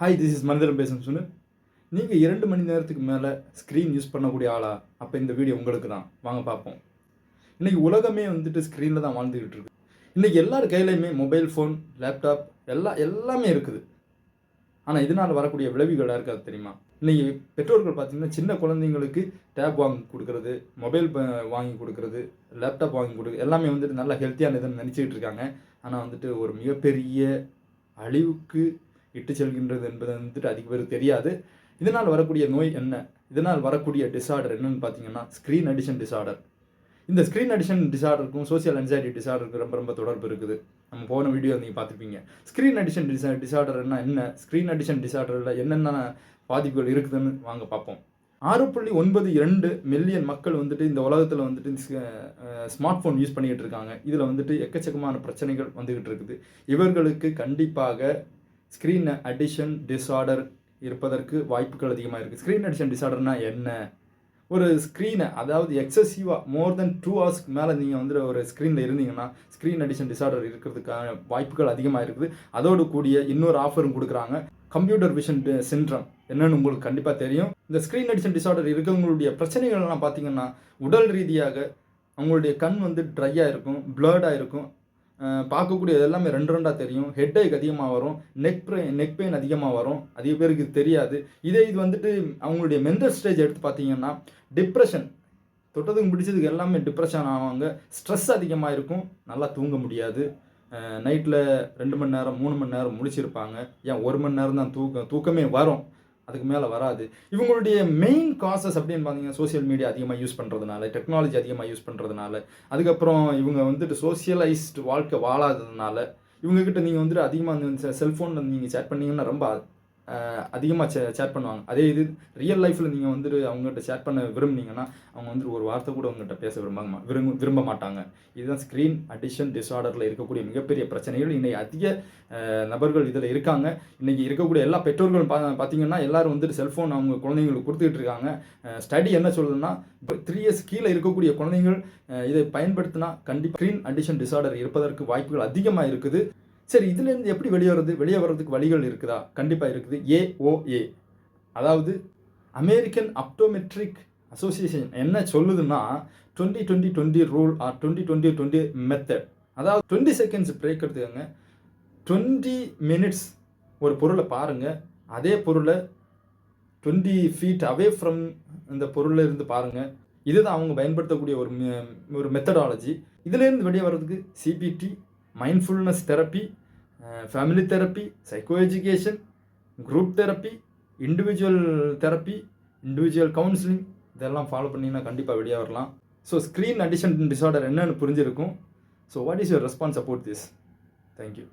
Hi, this is மனிதரம் பேசும் சுனு. நீங்கள் 2 மணி நேரத்துக்கு மேலே ஸ்க்ரீன் யூஸ் பண்ணக்கூடிய ஆளா? அப்போ இந்த வீடியோ உங்களுக்கு தான். வாங்க பார்ப்போம். இன்றைக்கி உலகமே வந்துட்டு ஸ்க்ரீனில் தான் வாழ்ந்துக்கிட்டு இருக்கு. இன்றைக்கி எல்லார் கையிலையுமே மொபைல் ஃபோன், லேப்டாப் எல்லாமே இருக்குது. ஆனால் இதனால் வரக்கூடிய விளைவுகள் யாருக்கு அது தெரியுமா? இன்றைக்கி பெற்றோர்கள் பார்த்திங்கன்னா சின்ன குழந்தைங்களுக்கு டேப் வாங்கி கொடுக்குறது, மொபைல் வாங்கி கொடுக்குறது, லேப்டாப் வாங்கி கொடுக்குறது எல்லாமே வந்துட்டு நல்லா ஹெல்த்தியான இதுன்னு நினச்சிக்கிட்டு இருக்காங்க. ஆனால் வந்துட்டு ஒரு மிகப்பெரிய அழிவுக்கு இட்டு செல்கின்றது என்பது வந்துட்டு அதிக பேருக்கு தெரியாது. இதனால் வரக்கூடிய நோய் என்ன, இதனால் வரக்கூடிய டிஸார்டர் என்னன்னு பார்த்தீங்கன்னா ஸ்க்ரீன் அடிஷன் டிஸார்டர். இந்த ஸ்க்ரீன் அடிஷன் டிஸார்டருக்கும் சோசியல் அன்சைட்டி டிஸார்டருக்கும் ரொம்ப தொடர்பு இருக்குது. நம்ம போன வீடியோ நீங்கள் பார்த்துருப்பீங்க. ஸ்க்ரீன் அடிஷன் டிஸார்டர்னா என்ன, ஸ்க்ரீன் அடிஷன் டிஸார்டரில் என்னென்ன பாதிப்புகள் இருக்குதுன்னு வாங்க பார்ப்போம். 6.92 மில்லியன் மக்கள் வந்துட்டு இந்த உலகத்தில் வந்துட்டு ஸ்மார்ட் ஃபோன் யூஸ் பண்ணிக்கிட்டு இருக்காங்க. இதில் வந்துட்டு எக்கச்சக்கமான பிரச்சனைகள் வந்துக்கிட்டு இருக்குது. இவர்களுக்கு கண்டிப்பாக ஸ்க்ரீன் அடிஷன் டிஸார்டர் இருப்பதற்கு வாய்ப்புகள் அதிகமாக இருக்குது. ஸ்க்ரீன் அடிஷன் டிஸார்டர்னால் என்ன? ஒரு ஸ்க்ரீனை, அதாவது எக்ஸசிவாக மோர் தென் 2 ஹவர்ஸ்க்கு மேலே நீங்கள் வந்து ஒரு ஸ்க்ரீனில் இருந்தீங்கன்னா ஸ்க்ரீன் அடிஷன் டிஸார்டர் இருக்கிறதுக்கான வாய்ப்புகள் அதிகமாக இருக்குது. அதோடு கூடிய இன்னொரு ஆஃபரும் கொடுக்குறாங்க, கம்ப்யூட்டர் விஷன் சிண்ட்ரம். என்னன்னு உங்களுக்கு கண்டிப்பாக தெரியும். இந்த ஸ்க்ரீன் அடிஷன் டிஸார்டர் இருக்கவங்களுடைய பிரச்சனைகள்லாம் பார்த்தீங்கன்னா உடல் ரீதியாக அவங்களுடைய கண் வந்து ட்ரையாக இருக்கும், பிளர்டாக இருக்கும், பார்க்கக்கூடிய எல்லாமே ரெண்டாக தெரியும், ஹெட்டேக் அதிகமாக வரும், நெக் பெயின் அதிகமாக வரும். அதிக பேருக்கு இது தெரியாது. இது வந்துட்டு அவங்களுடைய மென்டல் ஸ்டேஜ் எடுத்து பார்த்தீங்கன்னா டிப்ரெஷன், தொட்டதுக்கு பிடிச்சதுக்கு எல்லாமே டிப்ரெஷன் ஆவாங்க. ஸ்ட்ரெஸ் அதிகமாக இருக்கும், நல்லா தூங்க முடியாது. நைட்டில் 2 மணி நேரம் 3 மணி நேரம் முழிச்சிருப்பாங்க. ஏன் 1 மணி நேரம் தான் தூக்கமே வரும், அதுக்கு மேலே வராது. இவங்களுடைய மெயின் காசஸ் அப்படின்னு பார்த்தீங்கன்னா சோசியல் மீடியா அதிகமாக யூஸ் பண்ணுறதுனால, டெக்னாலஜி அதிகமாக யூஸ் பண்ணுறதுனால, அதுக்கப்புறம் இவங்க வந்துட்டு சோசியலைஸ்டு வாழ்க்கை வாழாததுனால, இவங்ககிட்ட நீங்கள் வந்துட்டு அதிகமாக இந்த செல்ஃபோனில் நீங்கள் சேட் பண்ணிங்கன்னா ரொம்ப அதிகமாக சேட் பண்ணுவாங்க. அதே இது ரியல் லைஃப்பில் நீங்கள் வந்துட்டு அவங்ககிட்ட சேட் பண்ண விரும்புனீங்கன்னா அவங்க வந்துட்டு ஒரு வார்த்தை கூட அவங்ககிட்ட பேச விரும்ப மாட்டாங்க. இதுதான் ஸ்க்ரீன் அடிஷன் டிஸார்டரில் இருக்கக்கூடிய மிகப்பெரிய பிரச்சனைகள். இன்றைக்கி அதிக நபர்கள் இதில் இருக்காங்க. இன்றைக்கி இருக்கக்கூடிய எல்லா பெற்றோர்களும் பார்த்தீங்கன்னா எல்லோரும் வந்துட்டு செல்ஃபோன் அவங்க குழந்தைங்களுக்கு கொடுத்துக்கிட்டு இருக்காங்க. ஸ்டடி என்ன சொல்லுதுன்னா 3 இயர்ஸ் கீழே இருக்கக்கூடிய குழந்தைகள் இதை பயன்படுத்தினா கண்டிப்பாக ஸ்க்ரீன் அடிஷன் டிஸார்டர் இருப்பதற்கு வாய்ப்புகள் அதிகமாக இருக்குது. சரி, இதுலேருந்து எப்படி வெளியே வர்றதுக்கு வழிகள் இருக்குதா? கண்டிப்பாக இருக்குது. AOA, அதாவது அமெரிக்கன் ஆப்டோமெட்ரிக் அசோசியேஷன் என்ன சொல்லுதுன்னா 20-20-20 ரூல் ஆர் 20-20-20 மெத்தட். அதாவது 20 செகண்ட்ஸ் பிரேக் எடுத்துக்கோங்க. 20 மினிட்ஸ் ஒரு பொருளை பாருங்கள், அதே பொருளை 20 feet அவே ஃப்ரம் இந்த பொருளில் இருந்து பாருங்கள். இதுதான் அவங்க பயன்படுத்தக்கூடிய ஒரு மெத்தடாலஜி. இதுலேருந்து வெளியே வர்றதுக்கு CBT, mindfulness therapy, family therapy, psycho education, group therapy, individual therapy, individual counselling, இதெல்லாம் ஃபாலோ பண்ணிங்கன்னா கண்டிப்பாக வெளியே வரலாம். ஸோ ஸ்க்ரீன் அடிஷன் டிஸார்டர் என்னன்னு புரிஞ்சிருக்கும். So what is your response about this? Thank you.